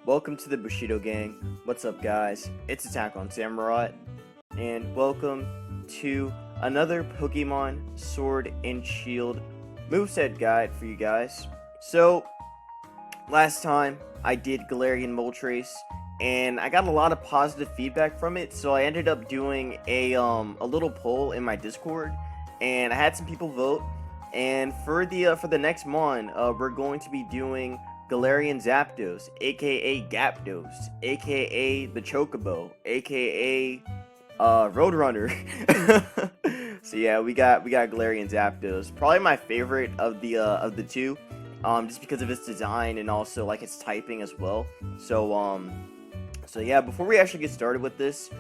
welcome to the Bushido Gang. What's up, guys? It's Attack on Samurott, and welcome to another Pokemon Sword and Shield moveset guide for you guys. So, last time I did Galarian Moltres, and I got a lot of positive feedback from it, so I ended up doing a little poll in my Discord, and I had some people vote. And for the next mon, we're going to be doing Galarian Zapdos, aka Gapdos, aka the Chocobo, aka Roadrunner. So yeah, we got Galarian Zapdos, probably my favorite of the two, just because of its design and also like its typing as well. So yeah, before we actually get started with this,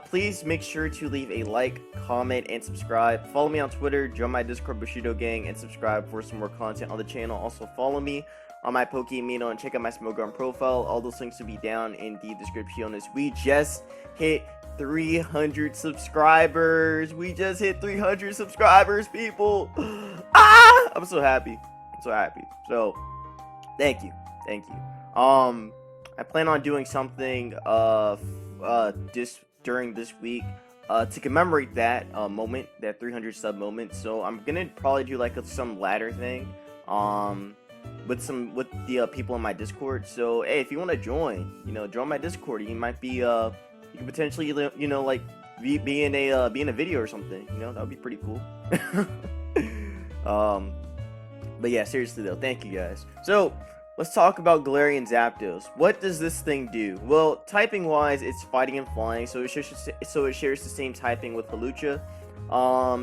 please make sure to leave a like, comment, and subscribe. Follow me on Twitter, join my Discord Bushido Gang, and subscribe for some more content on the channel. Also follow me on my Pokemino and check out my Smogon profile. All those links will be down in the description. We just hit 300 subscribers. We just hit 300 subscribers, people. I'm so happy. So thank you. I plan on doing something during this week to commemorate that moment, that 300 sub moment. So I'm gonna probably do like some ladder thing with the people in my Discord. So hey, if you want to join my Discord, you might be you can potentially like be in a video or something. That would be pretty cool. But yeah, seriously though, thank you guys. So let's talk about Galarian Zapdos. What does this thing do? Well, typing wise, it's fighting and flying, so it shares the same typing with Hawlucha.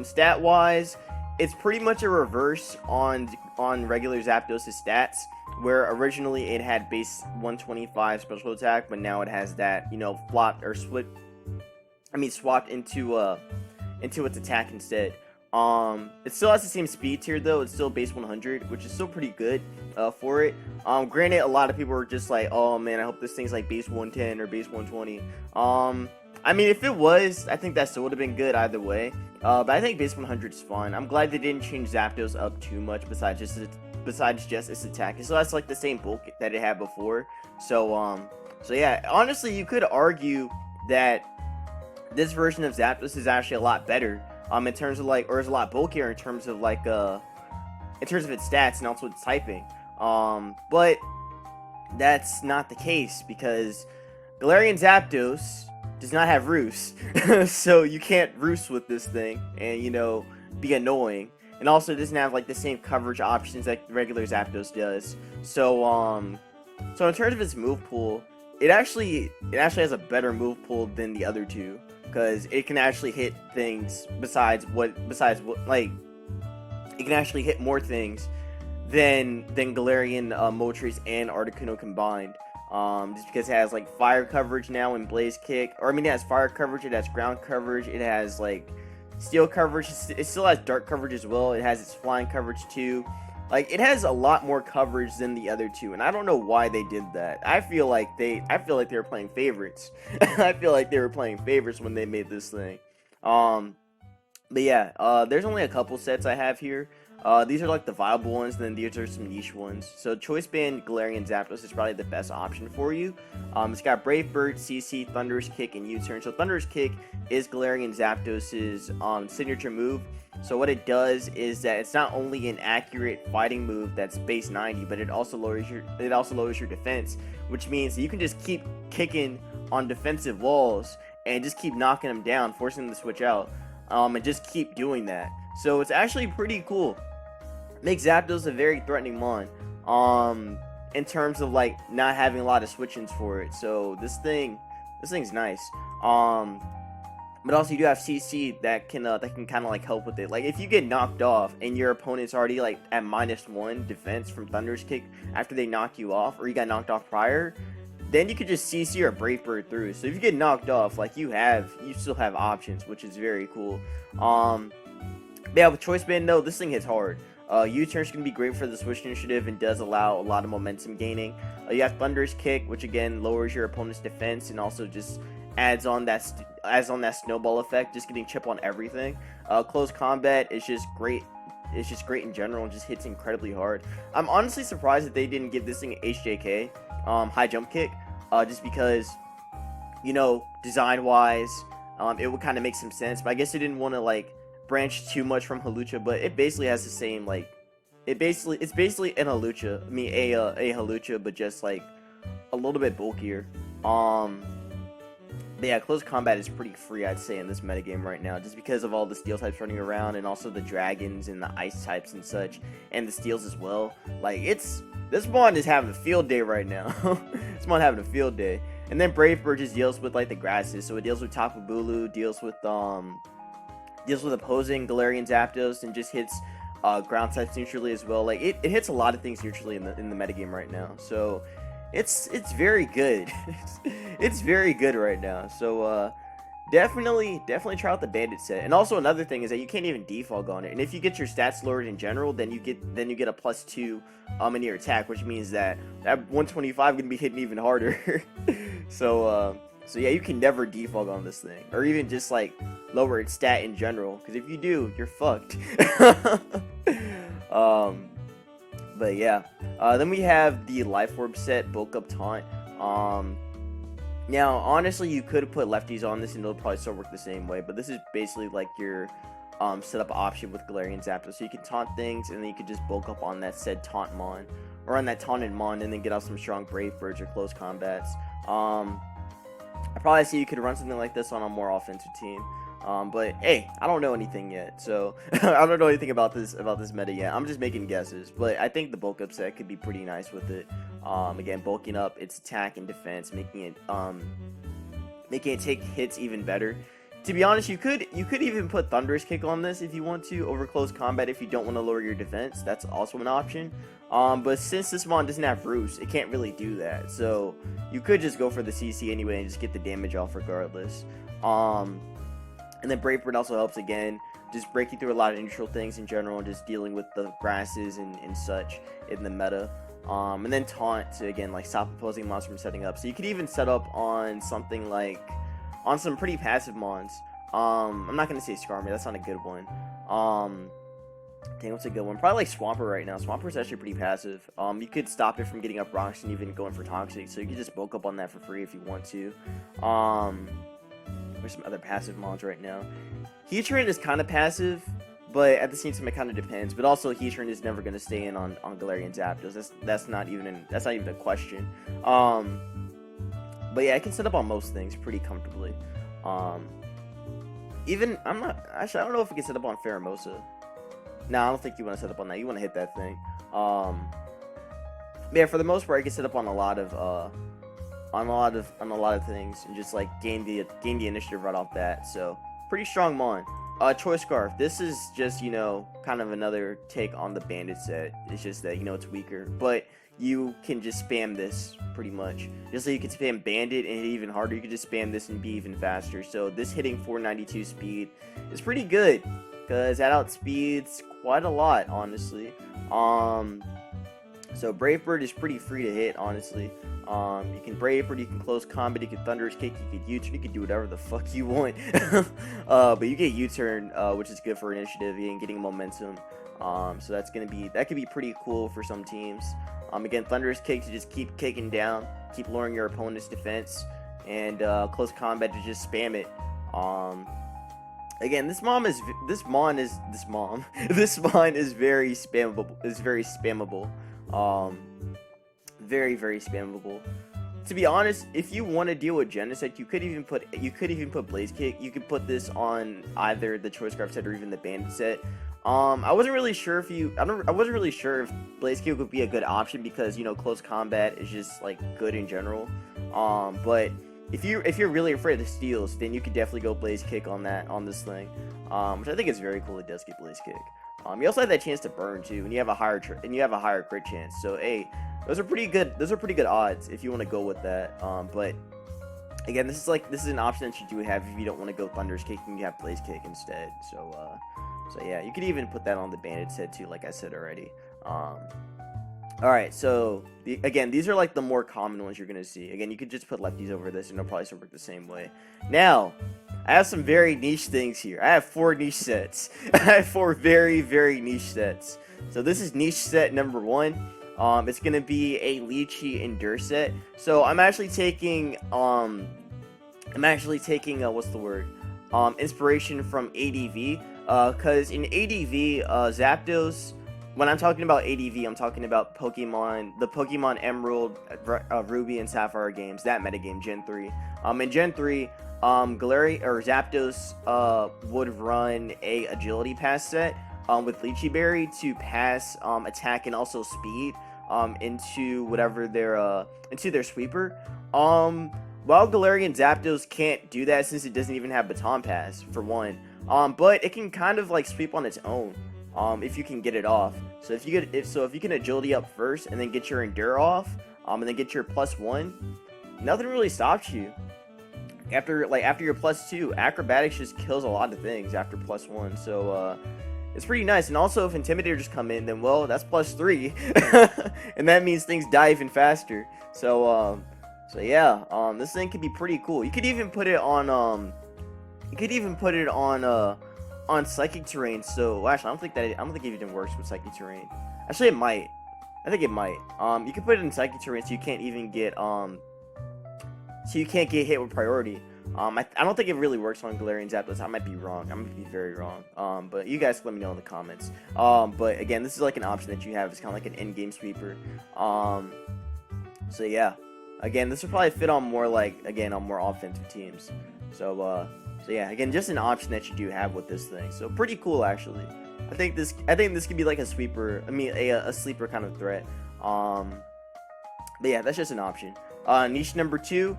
Stat wise, it's pretty much a reverse on regular Zapdos' stats, where originally it had base 125 special attack, but now it has that swapped into its attack instead. It still has the same speed tier though. It's still base 100, which is still pretty good for it. Granted, a lot of people were just like, oh man, I hope this thing's like base 110 or base 120. I mean, if it was, I think that still would have been good either way. But I think base 100 is fine. I'm glad they didn't change Zapdos up too much besides just its attack. It still has like the same bulk that it had before. So yeah, honestly, you could argue that this version of Zapdos is actually a lot better. In terms of like, or is a lot bulkier in terms of like in terms of its stats and also its typing. But that's not the case because Galarian Zapdos does not have roost. So you can't roost with this thing and be annoying. And also it doesn't have like the same coverage options that regular Zapdos does. So in terms of its move pool, it actually has a better move pool than the other two, because it can actually hit things besides what like it can actually hit more things than Galarian Moltres and Articuno combined. Just because it has like fire coverage now and Blaze Kick, or I mean, it has fire coverage, it has ground coverage, it has like steel coverage, it still has dark coverage as well, it has its flying coverage too. Like, it has a lot more coverage than the other two, and I don't know why they did that. I feel like they were playing favorites. I feel like they were playing favorites when they made this thing. But yeah, there's only a couple sets I have here. These are like the viable ones, and then these are some niche ones. So Choice Band Galarian Zapdos is probably the best option for you. It's got Brave Bird, CC, Thunderous Kick, and U-Turn. So Thunderous Kick is Galarian Zapdos' signature move. So what it does is that it's not only an accurate fighting move that's base 90, but it also lowers your defense, which means that you can just keep kicking on defensive walls and just keep knocking them down, forcing them to switch out, and just keep doing that. So it's actually pretty cool. Makes Zapdos a very threatening mon, in terms of like not having a lot of switch-ins for it. So this thing's nice. But also you do have CC that can kind of like help with it. Like if you get knocked off and your opponent's already like at -1 defense from Thunderous Kick after they knock you off, or you got knocked off prior, then you could just CC or Brave Bird through. So if you get knocked off, like you still have options, which is very cool. Yeah, with Choice Band though, this thing hits hard. U-Turn's going to be great for the Switch initiative and does allow a lot of momentum gaining. You have Thunderous Kick, which again lowers your opponent's defense and also just adds on that snowball effect, just getting chip on everything. Close Combat is just great it's just great in general and just hits incredibly hard. I'm honestly surprised that they didn't give this thing HJK, high jump kick, just because, you know, design wise, it would kind of make some sense. But I guess they didn't want to like branch too much from Hawlucha, but it basically has the same like, it's basically an Hawlucha. I mean a Hawlucha, but just like a little bit bulkier. But yeah, close combat is pretty free, I'd say, in this metagame right now, just because of all the steel types running around, and also the dragons and the ice types and such, and the steels as well. Like, this mon is having a field day right now. This mon having a field day. And then Brave Bird just deals with like the grasses, so it deals with Tapu Bulu, deals with opposing Galarian Zapdos, and just hits ground types neutrally as well. Like, it hits a lot of things neutrally in the metagame right now. So it's very good. It's very good right now. So definitely try out the Bandit set. And also another thing is that you can't even defog on it. And if you get your stats lowered in general, then you get a +2 in your attack, which means that 125 gonna be hitting even harder. So yeah, you can never defog on this thing, or even just like lower its stat in general, because if you do, you're fucked. But yeah, then we have the Life Orb set, Bulk Up Taunt. Now, honestly, you could put lefties on this and it'll probably still work the same way, but this is basically like your setup option with Galarian Zapdos. So you can taunt things, and then you could just bulk up on that said taunt mon, or on that taunted mon, and then get out some strong Brave Birds or close combats. I probably see you could run something like this on a more offensive team. But hey, I don't know anything yet, so I don't know anything about this meta yet. I'm just making guesses, but I think the bulk up set could be pretty nice with it. Again, bulking up its attack and defense, making it take hits even better. To be honest, you could even put Thunderous Kick on this if you want to, over close combat, if you don't want to lower your defense. That's also an option. But since this mon doesn't have Roost, it can't really do that. So you could just go for the CC anyway and just get the damage off regardless. And then Brave Bird also helps, again, just breaking through a lot of neutral things in general, and just dealing with the grasses and such in the meta. And then Taunt to, again, like stop opposing mons from setting up. So you could even set up on something like, on some pretty passive mons. I'm not going to say Skarmory, that's not a good one. Dang, what's a good one? Probably like Swampert right now. Swampert's actually pretty passive. You could stop it from getting up rocks and even going for Toxic, so you could just bulk up on that for free if you want to. There's some other passive mons right now. Heatran is kind of passive, but at the same time it kind of depends. But also Heatran is never going to stay in on Galarian Zapdos. That's not even a question. But yeah, I can set up on most things pretty comfortably. Even I don't know if we can set up on Pheromosa. No, I don't think you want to set up on that. You want to hit that thing. Yeah, for the most part, I can set up on a lot of things and just like gain the initiative right off bat. So pretty strong mon. Choice Scarf. This is just, you know, kind of another take on the Bandit set. It's just that, you know, it's weaker, but you can just spam this pretty much. Just like you can spam Bandit and hit even harder, you can just spam this and be even faster. So this hitting 492 speed is pretty good, because that outspeeds quite a lot, honestly. So Brave Bird is pretty free to hit, honestly. You can Brave Bird, you can close combat, you can Thunderous Kick, you can U-turn, you can do whatever the fuck you want. But you get U-turn, which is good for initiative and getting momentum. So that could be pretty cool for some teams. Again, Thunderous Kick to just keep kicking down, keep lowering your opponent's defense, and close combat to just spam it. Again, this mon is very spammable. Very, very spammable. To be honest, if you want to deal with Genesect, you could even put Blaze Kick. You could put this on either the Choice Scarf set or even the Bandit set. I wasn't really sure if Blaze Kick would be a good option, because, you know, close combat is just like good in general. But if you're really afraid of the steals, then you could definitely go Blaze Kick on this thing, which I think is very cool. It does get Blaze Kick. You also have that chance to burn too, and you have a higher crit chance. So hey, those are pretty good odds if you want to go with that. But again, this is an option that you do have if you don't want to go Thunderous Kick and you have Blaze Kick instead. So yeah, you could even put that on the Bandit set too, like I said already. Alright, so again, these are like the more common ones you're gonna see. Again, you could just put lefties over this and it'll probably still work the same way. Now, I have some very niche things here. I have 4 niche sets. I have 4 very, very niche sets. So this is niche set number 1. It's gonna be a Lychee Endure set. So I'm actually taking what's the word? Inspiration from ADV. Cause in ADV, Zapdos. When I'm talking about ADV, I'm talking about the Pokemon Emerald, Ruby, and Sapphire games. That metagame, Gen 3. In Gen 3, Galarian or Zapdos would run a Agility Pass set with Lychee Berry to pass attack and also speed into whatever into their sweeper. While Galarian Zapdos can't do that since it doesn't even have Baton Pass for one. But it can kind of like sweep on its own. If you can get it off. So if you can agility up first and then get your endure off, and then get your +1, nothing really stops you. After your +2, acrobatics just kills a lot of things after +1. So it's pretty nice. And also if intimidator just come in, then well, that's +3, and that means things die even faster. So yeah, this thing could be pretty cool. You could even put it on on psychic terrain. So actually, I don't think it even works with psychic terrain. Actually, it might. I think it might. You can put it in psychic terrain, so you can't even get hit with priority. I don't think it really works on Galarian Zapdos. I might be wrong. I might be very wrong. But you guys let me know in the comments. But again, this is like an option that you have. It's kind of like an in-game sweeper. So yeah. Again, this would probably fit on more more offensive teams. So yeah, again, just an option that you do have with this thing. So pretty cool, actually. I think this could be like a sweeper. I mean, a sleeper kind of threat. But yeah, that's just an option. Niche number 2.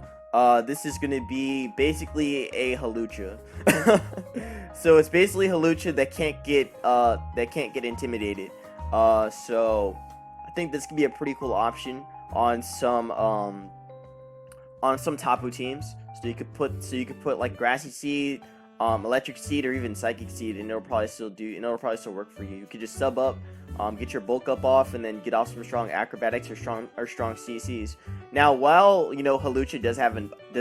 This is gonna be basically a Hawlucha. So it's basically Hawlucha that can't get intimidated. So I think this could be a pretty cool option on some Tapu teams. So you could put like Grassy Seed, Electric Seed, or even Psychic Seed, and it'll probably still work for you. You could just sub up, get your bulk up off, and then get off some strong acrobatics or strong CCs. Now, while Hawlucha does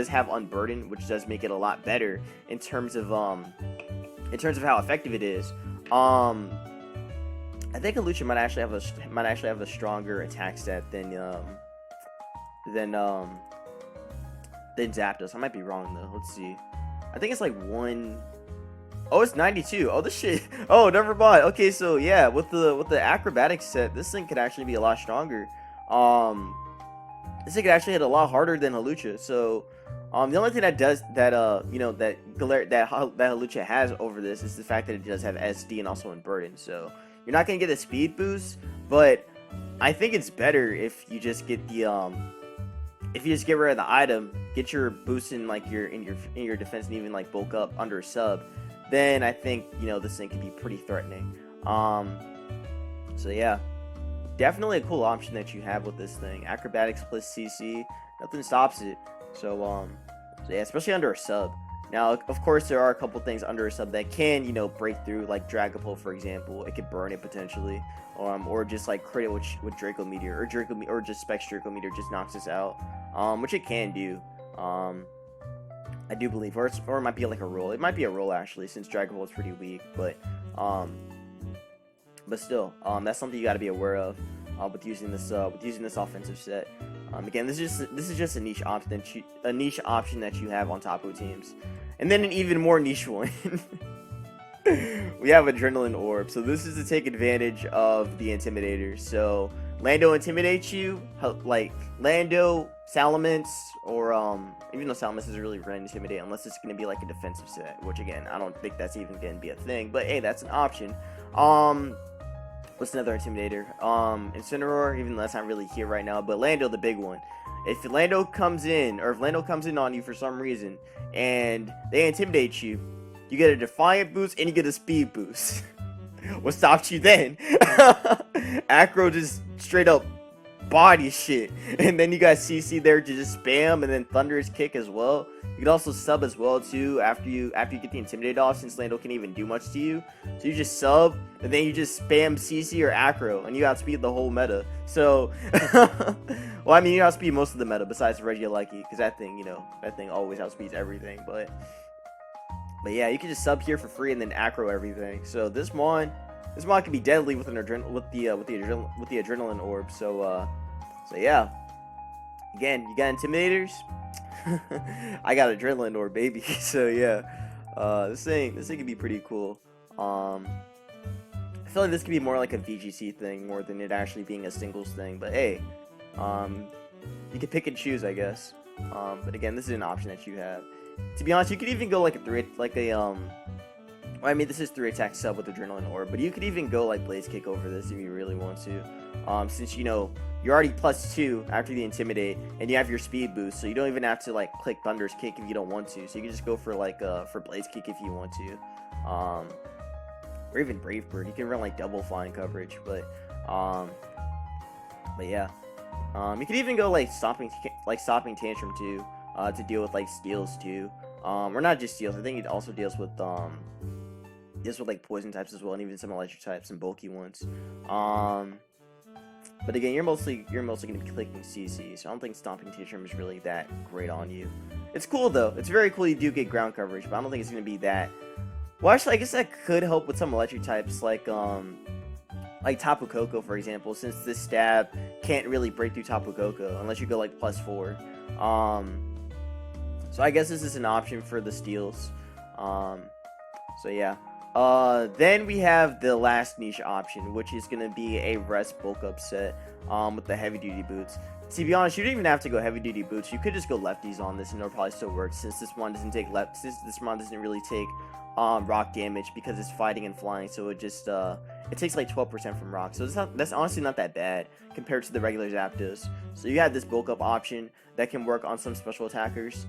have Unburden, which does make it a lot better in terms of how effective it is. I think Hawlucha might actually have a stronger attack stat than Zapdos. I might be wrong though. Let's see. I think it's like 1. Oh, it's 92. Oh, this shit. Oh, never mind. Okay, so yeah, with the acrobatics set, this thing could actually be a lot stronger. This thing could actually hit a lot harder than Hawlucha. So, the only thing that Hawlucha has over this is the fact that it does have SD and also Unburden. So you're not gonna get a speed boost, but I think it's better if you just get the if you just get rid of the item, get your boost in your defense, and even like bulk up under a sub, then I think this thing can be pretty threatening. So yeah, definitely a cool option that you have with this thing. Acrobatics plus CC, nothing stops it. So yeah, especially under a sub. Now, of course, there are a couple things under a sub that can, break through, like Dragapult, for example. It could burn it potentially, or just like crit it with Draco Meteor, or just Specs Draco Meteor just knocks us out, which it can do. I do believe, or it might be like a roll. It might be a roll actually, since Dragapult's pretty weak, but still, that's something you got to be aware of with using this offensive set. Again, this is just a niche option that you have on Tapu teams, and then an even more niche one. We have Adrenaline Orb. So this is to take advantage of the Intimidator. So Lando intimidates you, like Lando, Salamence, or even though Salamence isn't really going to intimidate unless it's going to be like a defensive set, which again, I don't think that's even going to be a thing. But hey, that's an option. What's another Intimidator? Incineroar, even though that's not really here right now, but Lando, the big one. If Lando comes in on you for some reason, and they intimidate you, you get a Defiant boost, and you get a Speed boost. What stops you then? Acro just straight up body shit. And then you got CC there to just spam, and then Thunderous Kick as well. You can also sub as well too after you get the Intimidate off, since Lando can't even do much to you. So you just sub, and then you just spam CC or Acro, and you outspeed the whole meta. So, well, I mean, you outspeed most of the meta besides Regieleki, because that thing always outspeeds everything. But But yeah, you can just sub here for free and then acro everything. So this mon can be deadly with the adrenaline orb. So yeah. Again, you got intimidators. I got adrenaline orb, baby. So yeah, this thing can be pretty cool. I feel like this could be more like a VGC thing more than it actually being a singles thing. But hey, you can pick and choose, I guess. But again, this is an option that you have. To be honest, you could even go like well, I mean, this is 3 attack sub with adrenaline orb, but you could even go like blaze kick over this if you really want to. Since you know you're already +2 after the intimidate, and you have your speed boost, so you don't even have to like click thunder's kick if you don't want to. So you can just go for like for blaze kick if you want to, or even brave bird. You can run like double flying coverage, but yeah. You could even go like stopping tantrum too, to deal with like steals too. Or not just steals. I think it also deals with like poison types as well, and even some electric types and bulky ones. But again, you're mostly gonna be clicking CC, so I don't think stomping tantrum is really that great on you. It's cool though. It's very cool you do get ground coverage, but I don't think it's gonna be that. Well, actually, I guess that could help with some electric types like Tapu Koko, for example, since this stab can't really break through Tapu Koko unless you go like +4. So I guess this is an option for the steals. So yeah. Then we have the last niche option, which is gonna be a rest bulk up set with the heavy duty boots. To be honest, you don't even have to go heavy duty boots. You could just go lefties on this and it'll probably still work, since this one doesn't really take rock damage because it's fighting and flying, so it just it takes like 12% from rock, so that's honestly not that bad compared to the regular Zapdos. So you have this bulk up option that can work on some special attackers,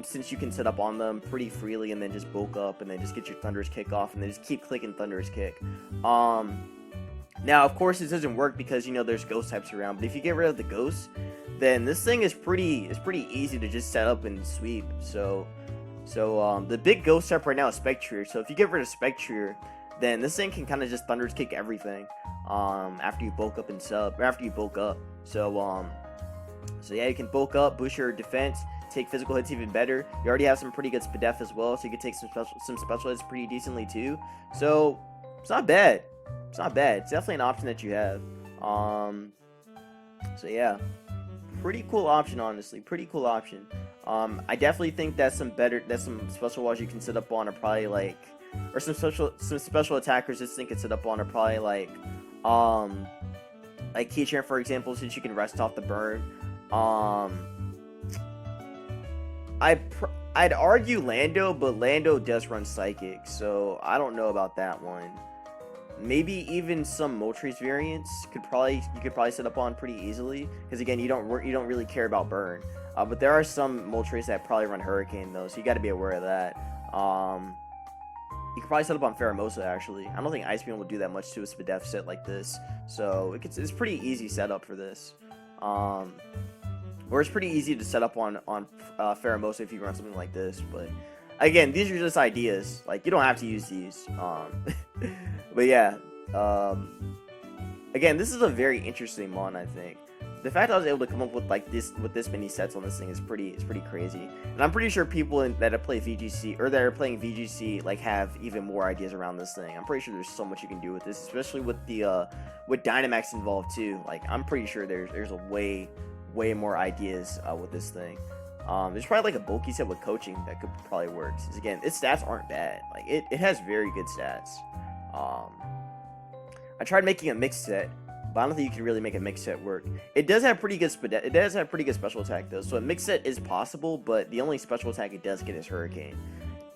since you can set up on them pretty freely and then just bulk up and then just get your Thunderous Kick off and then just keep clicking Thunderous Kick. Now of course this doesn't work because you know there's ghost types around, but if you get rid of the ghosts, then this thing is pretty easy to just set up and sweep. So the big ghost type right now is Spectrier, so if you get rid of Spectrier, then this thing can kind of just Thunderous Kick everything after you bulk up and sub, or after you bulk up. So yeah, you can bulk up, boost your defense, take physical hits even better. You already have some pretty good SPDF as well, so you can take some special hits pretty decently too. So it's not bad. It's not bad. It's definitely an option that you have. So yeah, pretty cool option, honestly. Pretty cool option. I definitely think that some special walls you can set up on are probably like, or some special attackers this thing can set up on are probably like Keychain, for example, since you can rest off the burn. I'd argue Lando, but Lando does run Psychic, so I don't know about that one. Maybe even some Moltres variants you could probably set up on pretty easily, because again you don't really care about burn. But there are some Moltres that probably run Hurricane though, so you got to be aware of that. You could probably set up on Pheromosa actually. I don't think Ice Beam will do that much to a SPDF set like this, so it's pretty easy setup for this. Or it's pretty easy to set up on Pheromosa if you run something like this. But again, these are just ideas. Like, you don't have to use these. But yeah, again, this is a very interesting mon, I think. The fact I was able to come up with like this many sets on this thing is pretty crazy. And I'm pretty sure people that have played VGC or that are playing VGC like have even more ideas around this thing. I'm pretty sure there's so much you can do with this, especially with the with Dynamax involved too. Like, I'm pretty sure there's a way more ideas with this thing. There's probably like a bulky set with coaching that could probably work. Because again, its stats aren't bad. Like, it has very good stats. I tried making a mixed set, but I don't think you can really make a mixed set work. It does have pretty good special attack though, so a mixed set is possible, but the only special attack it does get is Hurricane.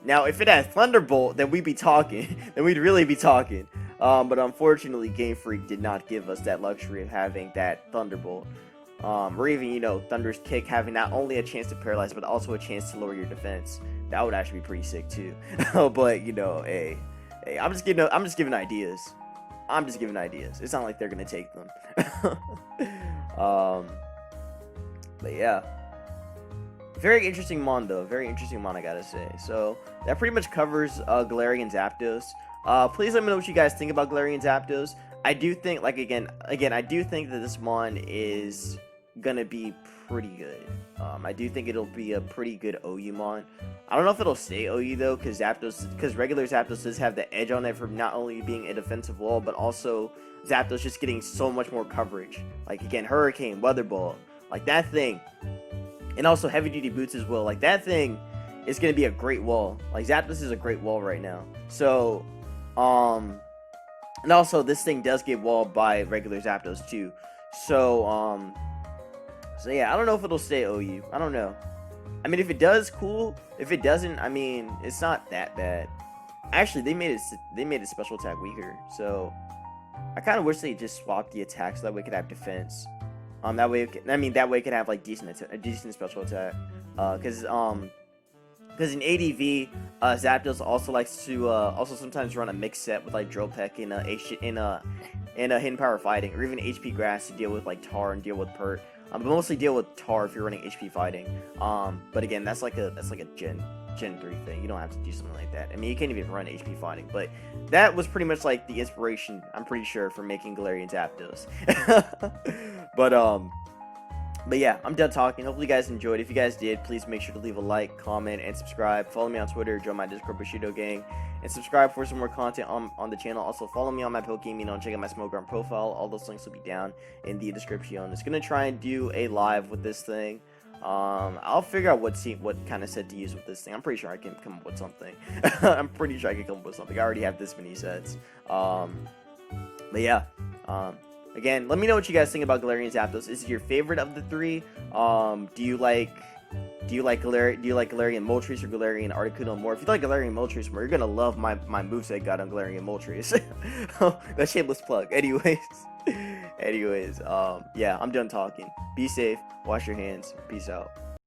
Now, if it had Thunderbolt, then we'd be talking. Then we'd really be talking. But unfortunately, Game Freak did not give us that luxury of having that Thunderbolt. Or even, you know, Thunderous Kick having not only a chance to paralyze, but also a chance to lower your defense. That would actually be pretty sick too. But you know, hey, I'm just giving ideas. I'm just giving ideas. It's not like they're gonna take them. But yeah, very interesting mon though. Very interesting mon, I gotta say. So that pretty much covers Galarian Zapdos. Please let me know what you guys think about Galarian Zapdos. I do think, like, again, I do think that this mon is gonna be pretty good. I do think it'll be a pretty good OU mon. I don't know if it'll stay OU though, because regular Zapdos does have the edge on it for not only being a defensive wall, but also Zapdos just getting so much more coverage. Like again, Hurricane, Weather Ball, like that thing, and also heavy duty boots as well. Like that thing is gonna be a great wall. Like Zapdos is a great wall right now. So, and also this thing does get walled by regular Zapdos too. So, so yeah, I don't know if it'll stay OU. I don't know. I mean, if it does, cool. If it doesn't, I mean, it's not that bad. Actually, they made a special attack weaker. So I kind of wish they just swapped the attack so that way it could have defense. That way, that way it could have like a decent special attack. Because in ADV, Zapdos also likes to also sometimes run a mixed set with like Drill Peck in Hidden Power Fighting, or even HP Grass to deal with like Tar and deal with Pert. But mostly deal with Tar if you're running HP Fighting. But again, that's like a Gen 3 thing. You don't have to do something like that. I mean, you can't even run HP Fighting. But that was pretty much like the inspiration, I'm pretty sure, for making Galarian Zapdos. But yeah, I'm done talking. Hopefully you guys enjoyed. If you guys did, please make sure to leave a like, comment, and subscribe. Follow me on Twitter, join my Discord, Bushido Gang, and subscribe for some more content on the channel. Also, follow me on my Pokegaming and check out my Smokeground profile. All those links will be down in the description. I'm just going to try and do a live with this thing. I'll figure out what kind of set to use with this thing. I'm pretty sure I can come up with something. I'm pretty sure I can come up with something. I already have this many sets. But yeah. Again, let me know what you guys think about Galarian Zapdos. Is it your favorite of the three? Do you like Galarian Moltres or Galarian Articuno more? If you like Galarian Moltres more, you're gonna love my moveset I got on Galarian Moltres. That shameless plug. Anyways, yeah, I'm done talking. Be safe. Wash your hands. Peace out.